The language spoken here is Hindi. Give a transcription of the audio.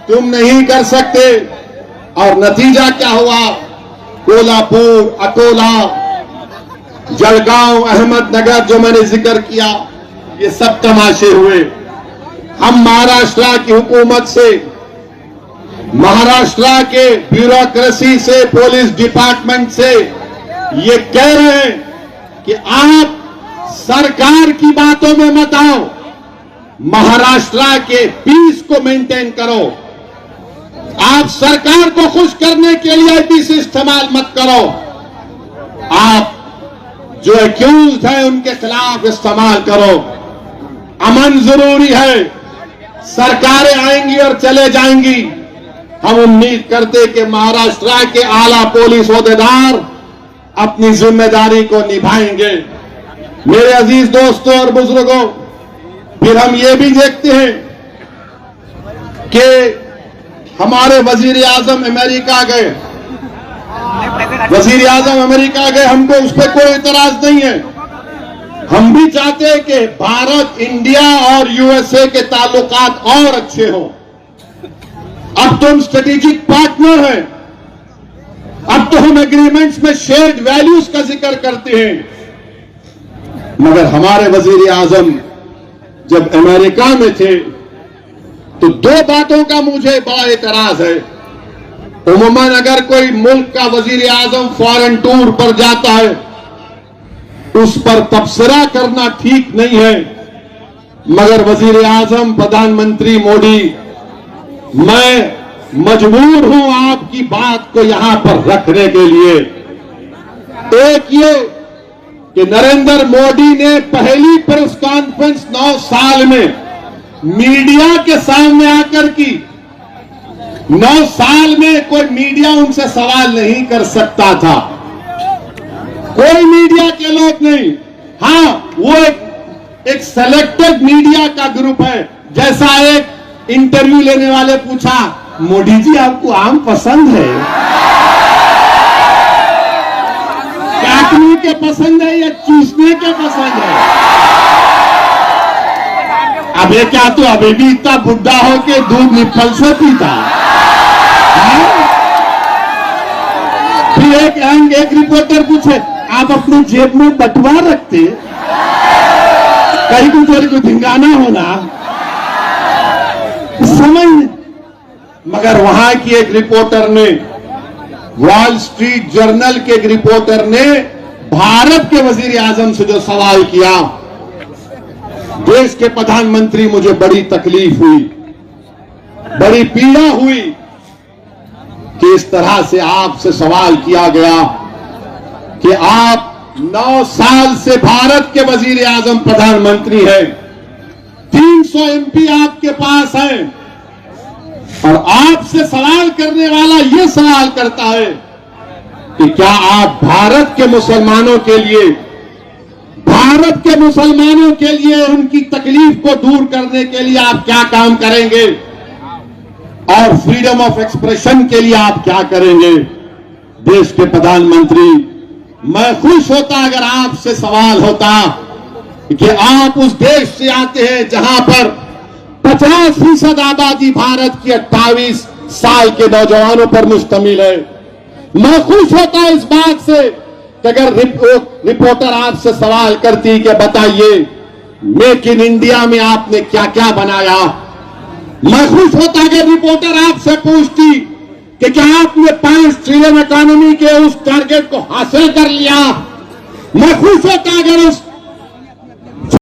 तुम नहीं कर सकते। और नतीजा क्या हुआ? कोल्हापुर, अकोला, जलगांव, अहमदनगर जो मैंने जिक्र किया, ये सब तमाशे हुए। हम महाराष्ट्र की हुकूमत से, महाराष्ट्र के ब्यूरोक्रेसी से, पुलिस डिपार्टमेंट से ये कह रहे हैं कि आप सरकार की बातों में मत आओ, महाराष्ट्र के पीस को मेंटेन करो। आप सरकार को खुश करने के लिए आईपीसी इस्तेमाल मत करो। आप जो एक्यूज है उनके खिलाफ इस्तेमाल करो। अमन जरूरी है। सरकारें आएंगी और चले जाएंगी। हम उम्मीद करते कि महाराष्ट्र के आला पुलिस ओहदेदार अपनी जिम्मेदारी को निभाएंगे। मेरे अजीज दोस्तों और बुजुर्गों, फिर हम ये भी देखते हैं कि हमारे वजीर आजम अमेरिका गए। वजीर आजम अमेरिका गए, हमको उस पर कोई इतराज नहीं है। हम भी चाहते हैं कि भारत, इंडिया और यूएसए के ताल्लुकात और अच्छे हों। अब तो हम स्ट्रेटेजिक पार्टनर हैं। अब तो हम एग्रीमेंट्स में शेयर्ड वैल्यूज का जिक्र करते हैं। मगर हमारे वजीर आजम जब अमेरिका में थे तो दो बातों का मुझे बड़ा एतराज है। उमूमन अगर कोई मुल्क का वजीर आजम फॉरेन टूर पर जाता है, उस पर तबसरा करना ठीक नहीं है। मगर वजीर आजम प्रधानमंत्री मोदी, मैं मजबूर हूं आपकी बात को यहां पर रखने के लिए। एक ये कि नरेंद्र मोदी ने पहली प्रेस कॉन्फ्रेंस 9 साल में मीडिया के सामने आकर की। 9 साल में कोई मीडिया उनसे सवाल नहीं कर सकता था, कोई मीडिया के लोग नहीं। हां, वो एक सेलेक्टेड मीडिया का ग्रुप है। जैसा एक इंटरव्यू लेने वाले पूछा, मोदी जी आपको आम पसंद है? काटने के पसंद है या चूसने के पसंद है? अबे क्या तू अभी भी इतना बुढ़ा हो के दूध निप्पल से पीता? फिर एक रिपोर्टर पूछे, आप अपनी जेब में बटुआ रखते, कहीं को धिंगाना होना समझ नहीं। मगर वहां की एक रिपोर्टर ने, वॉल स्ट्रीट जर्नल के एक रिपोर्टर ने भारत के वजीर आजम से जो सवाल किया, देश के प्रधानमंत्री, मुझे बड़ी तकलीफ हुई, बड़ी पीड़ा हुई कि इस तरह से आपसे सवाल किया गया कि आप 9 साल से भारत के वजीर आजम प्रधानमंत्री हैं, 300 एमपी आपके पास हैं, और आपसे सवाल करने वाला यह सवाल करता है कि क्या आप भारत के मुसलमानों के लिए, भारत के मुसलमानों के लिए उनकी तकलीफ को दूर करने के लिए आप क्या काम करेंगे, और फ्रीडम ऑफ एक्सप्रेशन के लिए आप क्या करेंगे? देश के प्रधानमंत्री, मैं खुश होता अगर आपसे सवाल होता कि आप उस देश से आते हैं जहां पर 50% आबादी भारत की 28 साल के नौजवानों पर मुश्तमिल है। मैं खुश होता इस बात से कि अगर रिपोर्टर आपसे सवाल करती कि बताइए मेक इन इंडिया में आपने क्या क्या बनाया। मैं खुश होता अगर रिपोर्टर आपसे पूछती कि क्या आपने 5 ट्रिलियन इकोनॉमी के उस टारगेट को हासिल कर लिया। मैं खुश होता अगर उस